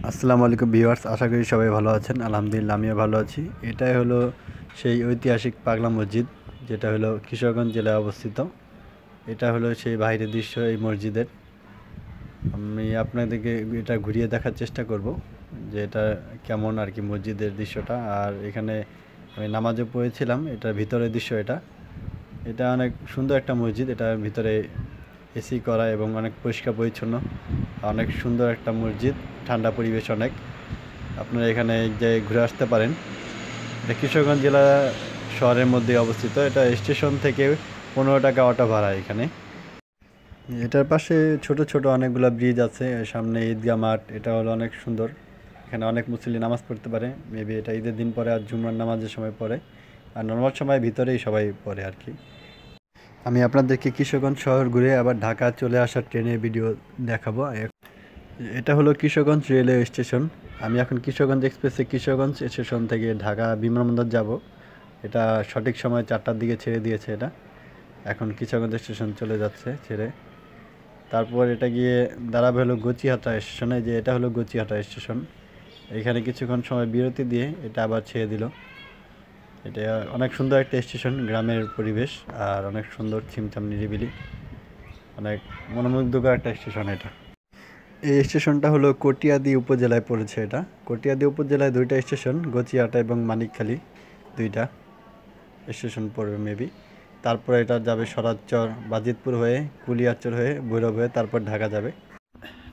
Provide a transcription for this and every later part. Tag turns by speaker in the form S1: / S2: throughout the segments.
S1: আসসালামু আলাইকুম ভিউয়ার্স, আশা করি সবাই ভালো আছেন। আলহামদুলিল্লাহ আমিও ভালো আছি। এটা হলো সেই ঐতিহাসিক পাগলা মসজিদ, যেটা হলো কিশোরগঞ্জ জেলায় অবস্থিত। এটা হলো সেই বাইরের দৃশ্য এই মসজিদের। আমি আপনাদেরকে এটা ঘুরিয়ে দেখার চেষ্টা করব যে এটা কেমন আর কি মসজিদের দৃশ্যটা। আর এখানে আমি নামাজও পড়েছিলাম, এটার ভিতরের দৃশ্য এটা। এটা অনেক সুন্দর একটা মসজিদ। এটার ভিতরে এসি করা এবং অনেক পরিষ্কার পরিচ্ছন্ন, অনেক সুন্দর একটা মসজিদ, ঠান্ডা পরিবেশ অনেক। আপনারা এখানে যে ঘুরে আসতে পারেন। এটা কিশোরগঞ্জ জেলা শহরের মধ্যে অবস্থিত। এটা স্টেশন থেকে 15 টাকা অটো ভাড়া এখানে। এটার পাশে ছোট ছোট অনেকগুলো ব্রিজ আছে, সামনে ঈদগাহ মাঠ। এটা হলো অনেক সুন্দর, এখানে অনেক মুসল্লি নামাজ পড়তে পারে। মেবি এটা ঈদের দিন পরে আর জুমার নামাজের সময় পড়ে, আর নর্মাল সময় ভিতরেই সবাই পড়ে আর কি। আমি আপনাদেরকে কিশোরগঞ্জ শহর ঘুরে আবার ঢাকা চলে আসার ট্রেনের ভিডিও দেখাবো। এটা হলো কিশোরগঞ্জ রেলওয়ে স্টেশন। আমি এখন কিশোরগঞ্জ এক্সপ্রেসে কিশোরগঞ্জ স্টেশন থেকে ঢাকা বিমানবন্দর যাব। এটা সঠিক সময় 4টার দিকে ছেড়ে দিয়েছে। এটা এখন কিশোরগঞ্জ স্টেশন চলে যাচ্ছে ছেড়ে। তারপর এটা গিয়ে দাঁড়াবে হলো গচিহাটা স্টেশনে। যে এটা হলো গচিহাটা স্টেশন। এখানে কিছুক্ষণ সময় বিরতি দিয়ে এটা আবার ছেড়ে দিল। এটা অনেক সুন্দর একটা স্টেশন, গ্রামের পরিবেশ আর অনেক সুন্দর, ছিমছাম নিরিবিলি, অনেক মনোমুগ্ধকর একটা স্টেশন এটা। এই স্টেশনটা হলো কটিয়াদি উপজেলায় পড়েছে। এটা কটিয়াদি উপজেলায় 2টা স্টেশন, গচিয়াটা এবং মানিকখালী, 2টা স্টেশন পড়বে মেবি। তারপরে এটা যাবে সরারচর, বাজিতপুর হয়ে, কুলিয়ারচর হয়ে, ভৈরব হয়ে, তারপর ঢাকা যাবে।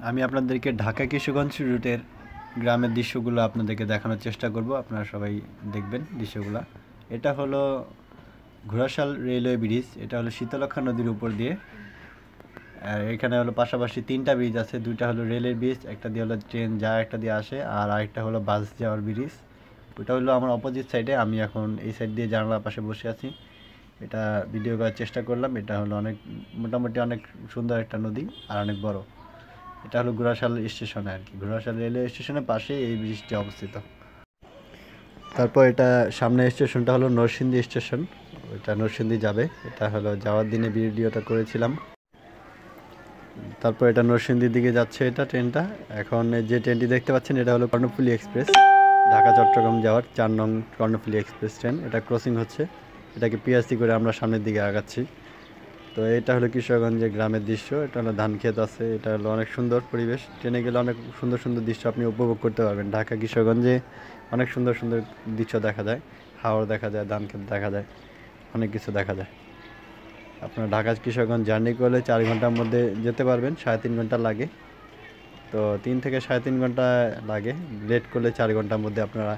S1: আমি আপনাদেরকে ঢাকা কিশোরগঞ্জ রুটের গ্রামের দৃশ্যগুলো আপনাদেরকে দেখানোর চেষ্টা করব, আপনারা সবাই দেখবেন দৃশ্যগুলো। এটা হলো ঘোড়াশাল রেলওয়ে ব্রিজ। এটা হলো শীতলক্ষ্যা নদীর উপর দিয়ে। আর এখানে হলো পাশাপাশি 3টা ব্রিজ আছে। 2টা হলো রেলের ব্রিজ, একটা দিয়ে হলো ট্রেন যায়, একটা দিয়ে আসে, আর আরেকটা হলো বাস যাওয়ার ব্রিজ। ওটা হলো আমার অপোজিট সাইডে। আমি এখন এই সাইড দিয়ে জানালার পাশে বসে আছি। এটা ভিডিও করার চেষ্টা করলাম। এটা হলো অনেক মোটামুটি অনেক সুন্দর একটা নদী আর অনেক বড়। এটা হলো ঘোড়াশাল স্টেশনে আর কি, ঘোড়াশাল রেলওয়ে স্টেশনের পাশেই এই ব্রিজটি অবস্থিত। তারপর এটা সামনে স্টেশনটা হলো নরসিংদী স্টেশন। ওইটা নরসিংদী যাবে। এটা হলো যাওয়ার দিনে ভিডিওটা করেছিলাম। তারপর এটা নরসিংদীর দিকে যাচ্ছে এটা ট্রেনটা। এখন যে ট্রেনটি দেখতে পাচ্ছেন এটা হলো কর্ণফুলী এক্সপ্রেস, ঢাকা চট্টগ্রাম যাওয়ার 4 নং কর্ণফুলী এক্সপ্রেস ট্রেন। এটা ক্রসিং হচ্ছে, এটাকে পিএসসি করে আমরা সামনের দিকে আগাচ্ছি। তো এটা হলো কিশোরগঞ্জের গ্রামের দৃশ্য। এটা হলো ধান ক্ষেত আছে। এটা হলো অনেক সুন্দর পরিবেশ। ট্রেনে গেলে অনেক সুন্দর সুন্দর দৃশ্য আপনি উপভোগ করতে পারবেন। ঢাকা কিশোরগঞ্জে অনেক সুন্দর সুন্দর দৃশ্য দেখা যায়, হাওড় দেখা যায়, ধান ক্ষেত দেখা যায়, অনেক কিছু দেখা যায়। আপনার ঢাকা কিশোরগঞ্জ জার্নি করলে 4 ঘন্টার মধ্যে যেতে পারবেন, 3.5 ঘন্টা লাগে। তো 3 থেকে 3.5 ঘন্টা লাগে। লেট করলে 4 ঘন্টার মধ্যে আপনারা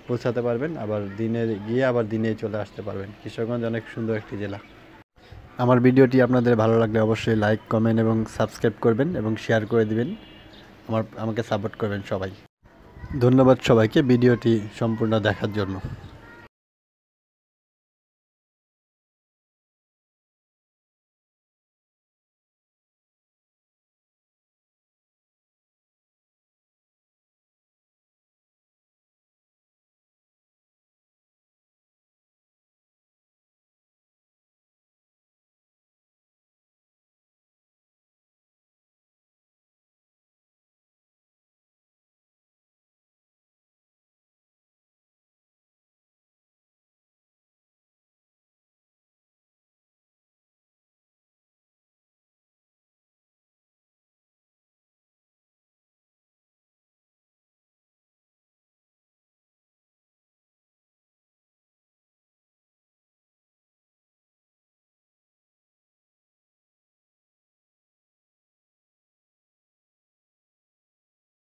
S1: পৌঁছাতে পারবেন, আবার দিনে গিয়ে আবার দিনে চলে আসতে পারবেন। কিশোরগঞ্জ অনেক সুন্দর একটি জেলা। আমার ভিডিওটি আপনাদের ভালো লাগলে অবশ্যই লাইক, কমেন্ট এবং সাবস্ক্রাইব করবেন এবং শেয়ার করে দিবেন। আমাকে সাপোর্ট করবেন সবাই। ধন্যবাদ সবাইকে ভিডিওটি সম্পূর্ণ দেখার জন্য।